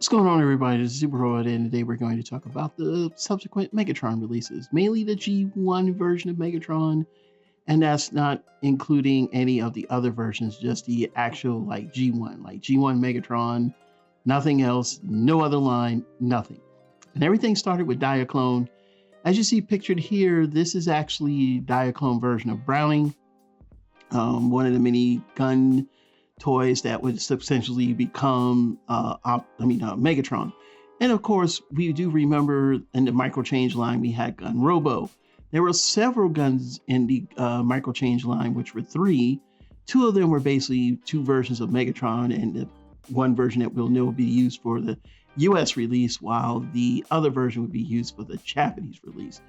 What's going on, everybody? This is Superroid, and today we're going to talk about the subsequent Megatron releases, mainly the G1 version of Megatron, and that's not including any of the other versions, just the actual G1, like G1 Megatron, nothing else, no other line, nothing. And everything started with Diaclone. As you see pictured here, this is actually Diaclone version of Browning, one of the mini gun toys that would substantially become Megatron. And of course, we do remember in the micro change line we had Gun Robo. There were several guns in the micro change line, which were three. Two of them were basically two versions of Megatron, and the one version that we'll know will be used for the US release, while the other version would be used for the Japanese release.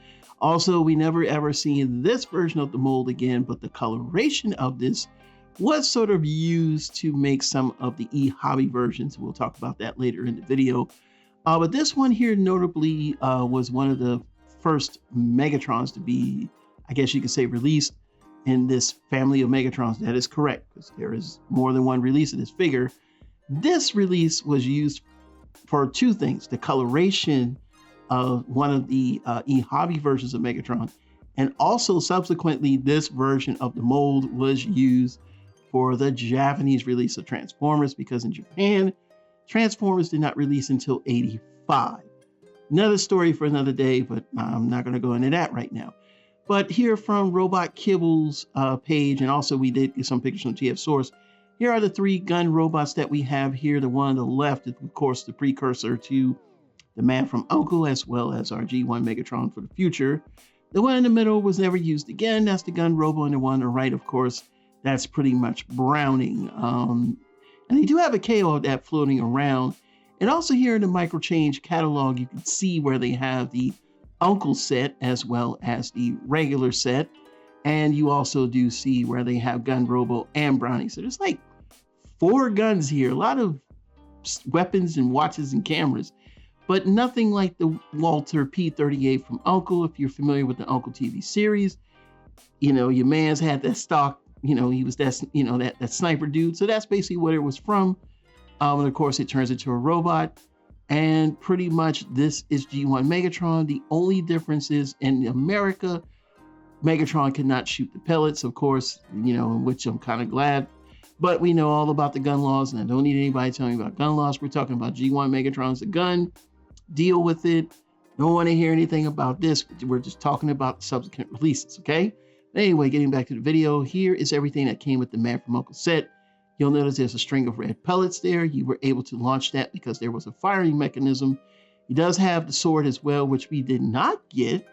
Also, we never ever seen this version of the mold again, but the coloration of this was sort of used to make some of the e-hobby versions. We'll talk about that later in the video. But this one here notably was one of the first Megatrons to be, I guess you could say, released in this family of Megatrons. That is correct, because there is more than one release of this figure. This release was used for two things: the coloration of one of the e-hobby versions of Megatron, and also subsequently this version of the mold was used for the Japanese release of Transformers, because in Japan, Transformers did not release until '85. Another story for another day, but I'm not going to go into that right now. But here from Robot Kibble's page, and also we did get some pictures from TF Source, here are the three gun robots that we have here. The one on the left is, of course, the precursor to the Man from U.N.C.L.E., as well as our G1 Megatron for the future. The one in the middle was never used again. That's the Gun Robo, and the one on the right, of course, that's pretty much Browning. And they do have a KO of that floating around. And also here in the micro change catalog, you can see where they have the U.N.C.L.E. set as well as the regular set. And you also do see where they have Gun Robo and Browning. So there's like 4 guns here, a lot of weapons and watches and cameras, but nothing like the Walter P-38 from U.N.C.L.E. If you're familiar with the U.N.C.L.E. TV series, you know, your man's had that stock. You know, he was that sniper dude. So that's basically what it was from. And of course, it turns into a robot. And pretty much this is G1 Megatron. The only difference is in America, Megatron cannot shoot the pellets, of course, you know, which I'm kind of glad. But we know all about the gun laws, and I don't need anybody telling me about gun laws. We're talking about G1 Megatron's a gun. Deal with it. Don't want to hear anything about this. We're just talking about subsequent releases, okay? Anyway, getting back to the video, here is everything that came with the Man from U.N.C.L.E. set. You'll notice there's a string of red pellets there. You were able to launch that because there was a firing mechanism. He does have the sword as well, which we did not get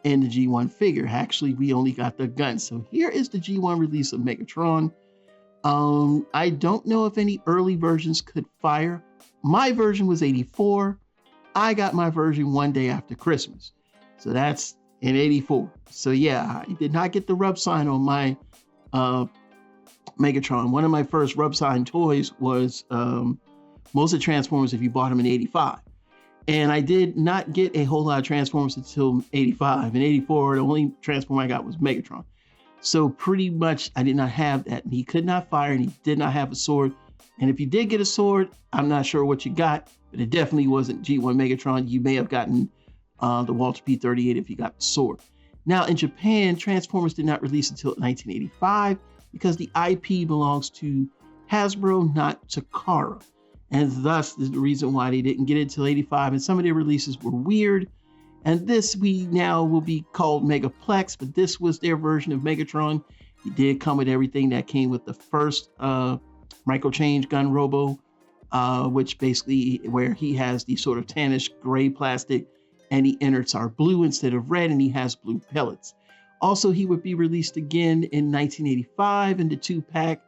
in the G1 figure. Actually, we only got the gun. So here is the G1 release of Megatron. I don't know if any early versions could fire. My version was 84. I got my version one day after Christmas. So that's in 84. So yeah, I did not get the rub sign on my Megatron. One of my first rub sign toys was most of Transformers if you bought them in 85. And I did not get a whole lot of Transformers until 85. In 84, the only Transformer I got was Megatron. So pretty much I did not have that. And he could not fire, and he did not have a sword. And if you did get a sword, I'm not sure what you got, but it definitely wasn't G1 Megatron. You may have gotten the Walter P-38 if you got the sword. Now in Japan, Transformers did not release until 1985 because the IP belongs to Hasbro, not Takara. And thus is the reason why they didn't get it until 85. And some of their releases were weird. And this we now will be called Megaplex, but this was their version of Megatron. He did come with everything that came with the first micro change Gun Robo, which basically where he has the sort of tannish gray plastic, and the innards are blue instead of red, and he has blue pellets. Also, he would be released again in 1985 in the 2-pack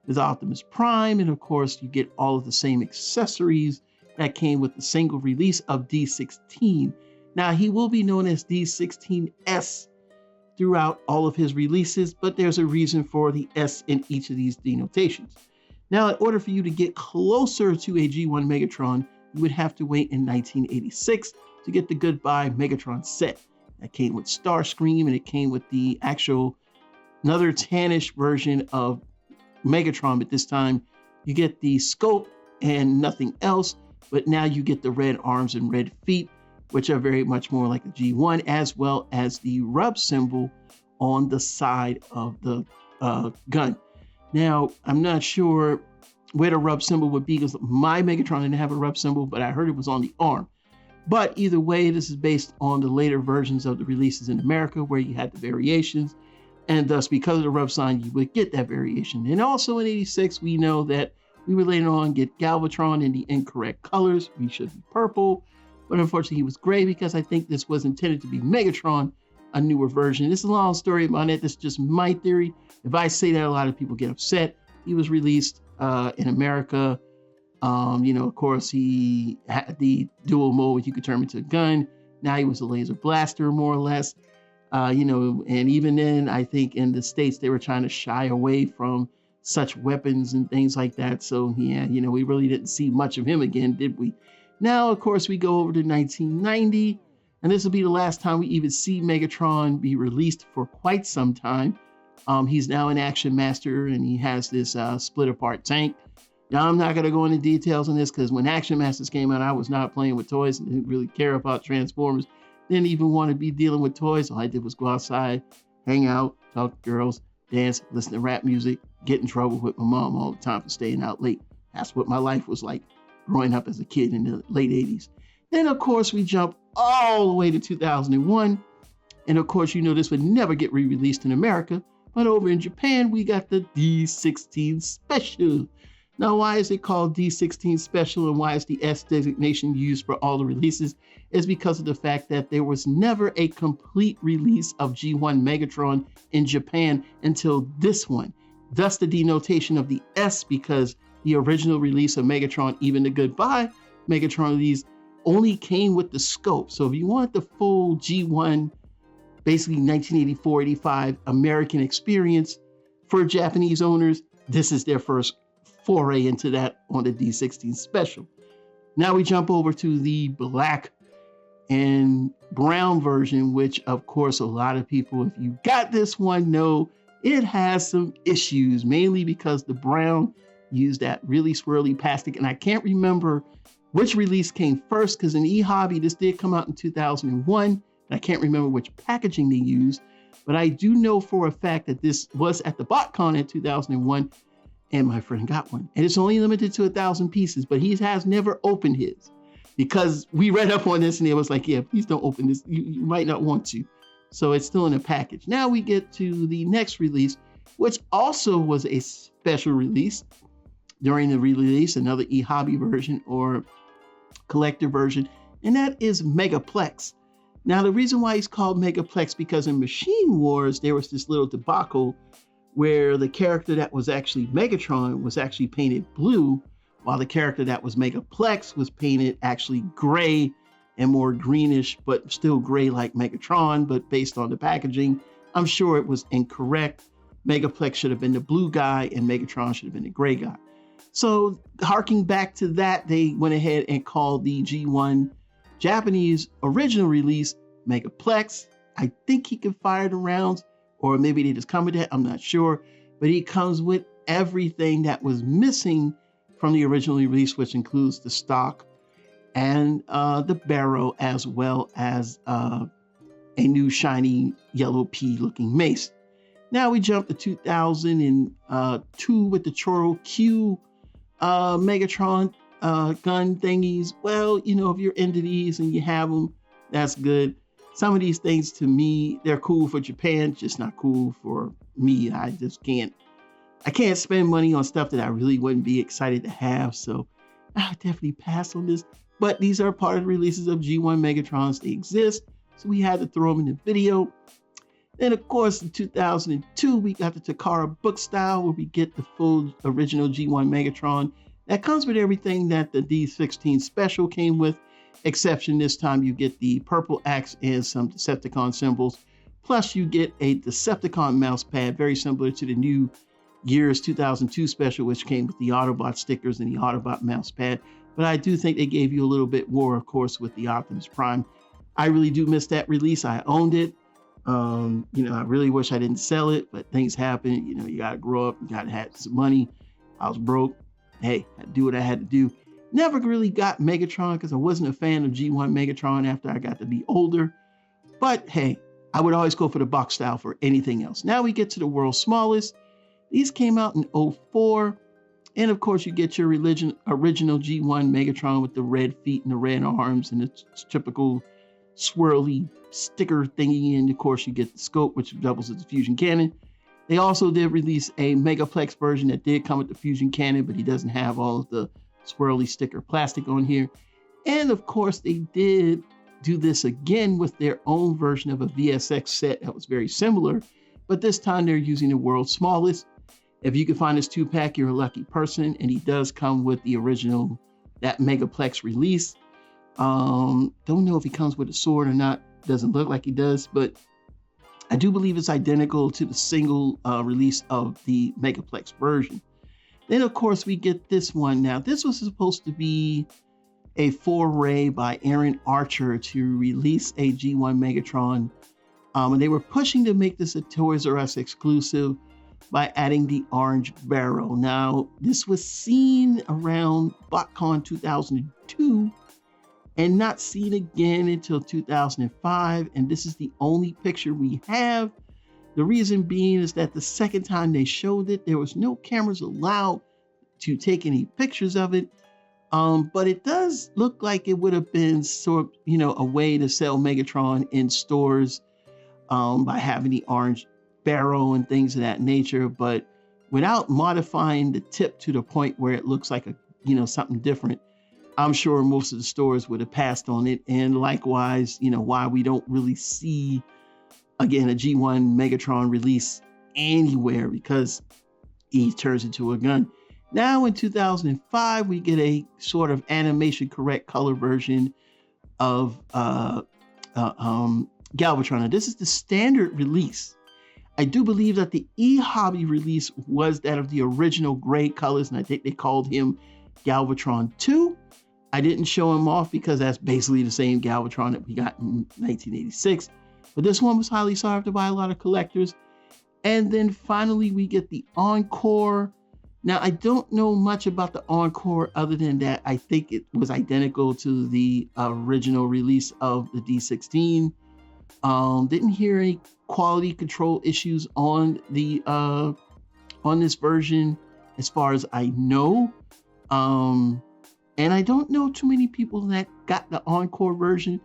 with Optimus Prime, and of course, you get all of the same accessories that came with the single release of D16. Now, he will be known as D16S throughout all of his releases, but there's a reason for the S in each of these denotations. Now, in order for you to get closer to a G1 Megatron, you would have to wait in 1986 to get the Goodbye Megatron set. That came with Starscream, and it came with the actual another tannish version of Megatron, but this time you get the scope and nothing else. but now you get the red arms and red feet, which are very much more like a G1, as well as the rub symbol on the side of the gun. Now, I'm not sure where the rub symbol would be because my Megatron didn't have a rub symbol, but I heard it was on the arm. But either way, this is based on the later versions of the releases in America where you had the variations. And thus, because of the rub sign, you would get that variation. And also in 86, we know that we would later on get Galvatron in the incorrect colors. We should be purple, but unfortunately he was gray because I think this was intended to be Megatron, a newer version. This is a long story about it. This is just my theory. If I say that, a lot of people get upset. He was released in America. Of course, he had the dual mode where you could turn him into a gun. Now he was a laser blaster, more or less. And even then, I think in the States, they were trying to shy away from such weapons and things like that. So, yeah, we really didn't see much of him again, did we? Now, of course, we go over to 1990, and this will be the last time we even see Megatron be released for quite some time. He's now an Action Master, and he has this split-apart tank. Now, I'm not going to go into details on this because when Action Masters came out, I was not playing with toys and didn't really care about Transformers. Didn't even want to be dealing with toys. All I did was go outside, hang out, talk to girls, dance, listen to rap music, get in trouble with my mom all the time for staying out late. That's what my life was like growing up as a kid in the late 80s. Then, of course, we jump all the way to 2001. And, of course, this would never get re-released in America. But over in Japan, we got the D16 Special. Now, why is it called D16 Special and why is the S designation used for all the releases? Is because of the fact that there was never a complete release of G1 Megatron in Japan until this one. Thus the denotation of the S, because the original release of Megatron, even the Goodbye Megatron release, only came with the scope. So if you want the full G1, basically 1984-85 American experience for Japanese owners, this is their first foray into that on the D16 Special. Now we jump over to the black and brown version, which of course a lot of people, if you got this one, know it has some issues, mainly because the brown used that really swirly plastic. And I can't remember which release came first because in eHobby, this did come out in 2001. And I can't remember which packaging they used, but I do know for a fact that this was at the BotCon in 2001. And my friend got one. And it's only limited to 1,000 pieces, but he has never opened his because we read up on this and it was like, yeah, please don't open this. You might not want to. So it's still in a package. Now we get to the next release, which also was a special release during the release, another eHobby version or collector version, and that is Megaplex. Now, the reason why he's called Megaplex, because in Machine Wars, there was this little debacle where the character that was actually Megatron was actually painted blue, while the character that was Megaplex was painted actually gray and more greenish, but still gray like Megatron, but based on the packaging, I'm sure it was incorrect. Megaplex should have been the blue guy and Megatron should have been the gray guy. So harking back to that, they went ahead and called the G1 Japanese original release Megaplex. I think he can fire the rounds, or maybe they just come with that, I'm not sure. But he comes with everything that was missing from the original release, which includes the stock and the barrel, as well as a new shiny yellow pea looking mace. Now we jump to 2002 with the Choro Q Megatron gun thingies. Well, if you're into these and you have them, that's good. Some of these things, to me, they're cool for Japan, just not cool for me. I can't spend money on stuff that I really wouldn't be excited to have. So I would definitely pass on this. But these are part of the releases of G1 Megatrons. They exist. So we had to throw them in the video. Then, of course, in 2002, we got the Takara book style where we get the full original G1 Megatron. That comes with everything that the D16 Special came with. Exception this time, you get the purple axe and some Decepticon symbols. Plus, you get a Decepticon mouse pad, very similar to the new Gears 2002 Special, which came with the Autobot stickers and the Autobot mouse pad. But I do think they gave you a little bit more, of course, with the Optimus Prime. I really do miss that release. I owned it. I really wish I didn't sell it, but things happen. You got to grow up. You got to have some money. I was broke. Hey, I had to do what I had to do. Never really got Megatron because I wasn't a fan of G1 Megatron after I got to be older. But hey, I would always go for the box style for anything else. Now we get to the world's smallest. These came out in 2004. And of course, you get your original G1 Megatron with the red feet and the red arms and the typical swirly sticker thingy. And of course, you get the scope, which doubles as the fusion cannon. They also did release a Megaplex version that did come with the fusion cannon, but he doesn't have all of the swirly sticker plastic on here. And of course, they did do this again with their own version of a VSX set that was very similar, but this time they're using the world's smallest. If you can find this 2-pack, you're a lucky person, and he does come with the original, that Megaplex release. Don't know if he comes with a sword or not. Doesn't look like he does, but I do believe it's identical to the single release of the Megaplex version. Then, of course, we get this one. Now, this was supposed to be a foray by Aaron Archer to release a G1 Megatron. And they were pushing to make this a Toys R Us exclusive by adding the orange barrel. Now, this was seen around BotCon 2002 and not seen again until 2005. And this is the only picture we have. The reason being is that the second time they showed it, there was no cameras allowed to take any pictures of it. But it does look like it would have been sort of, a way to sell Megatron in stores by having the orange barrel and things of that nature, but without modifying the tip to the point where it looks like something different. I'm sure most of the stores would have passed on it. And likewise, why we don't really see again a G1 Megatron release anywhere, because he turns into a gun. Now in 2005, we get a sort of animation correct color version of Galvatron. Now, this is the standard release. I do believe that the eHobby release was that of the original gray colors, and I think they called him Galvatron 2. I didn't show him off because that's basically the same Galvatron that we got in 1986. But this one was highly sought after by a lot of collectors. And then finally, we get the Encore. Now, I don't know much about the Encore other than that I think it was identical to the original release of the D16. Didn't hear any quality control issues on the on this version as far as I know. And I don't know too many people that got the Encore version.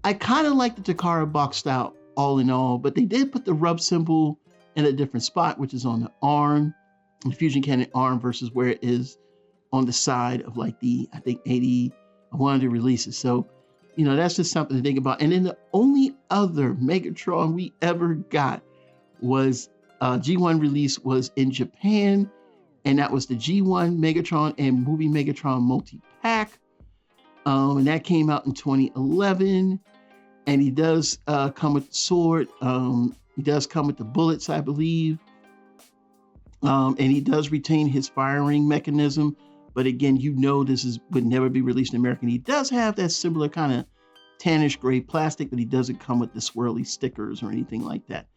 I kind of like the Takara box style all in all, but they did put the rub symbol in a different spot, which is on the arm, the fusion cannon arm, versus where it is on the side of like the, I think 80, one of the releases. So, that's just something to think about. And then the only other Megatron we ever got was G1 release was in Japan. And that was the G1 Megatron and Movie Megatron multi-pack. And that came out in 2011. And he does come with the sword. He does come with the bullets, I believe. And he does retain his firing mechanism. But again, this would never be released in America. And he does have that similar kind of tannish gray plastic, but he doesn't come with the swirly stickers or anything like that.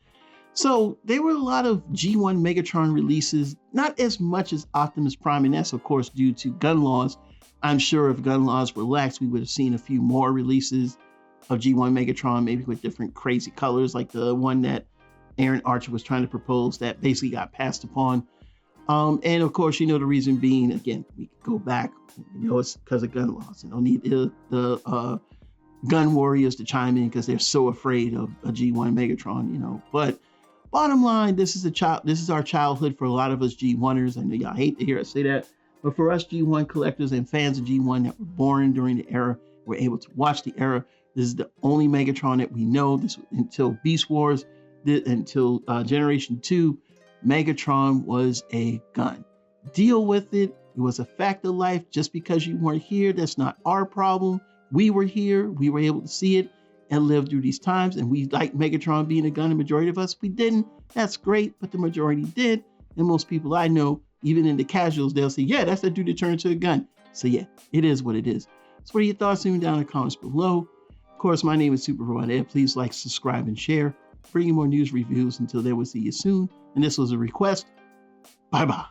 So there were a lot of G1 Megatron releases, not as much as Optimus Prime, and that's of course due to gun laws. I'm sure if gun laws were lax, we would have seen a few more releases of G1 Megatron, maybe with different crazy colors, like the one that Aaron Archer was trying to propose that basically got passed upon. And of course, the reason being, again, we could go back, it's because of gun laws. Don't need the gun warriors to chime in because they're so afraid of a G1 Megatron, But bottom line, this is our childhood for a lot of us G1ers. I know y'all hate to hear us say that, but for us G1 collectors and fans of G1 that were born during the era, were able to watch the era, this is the only Megatron that we know. This until Beast Wars, until Generation 2, Megatron was a gun. Deal with it. It was a fact of life. Just because you weren't here, that's not our problem. We were here. We were able to see it and live through these times. And we like Megatron being a gun. The majority of us, we didn't. That's great. But the majority did. And most people I know, even in the casuals, they'll say, yeah, that's the dude that turned into a gun. So yeah, it is what it is. So what are your thoughts? Leave them down in the comments below. Of course, my name is Super Robot Ed. Please like, subscribe, and share. Bringing more news reviews. Until then, we'll see you soon. And this was a request. Bye-bye.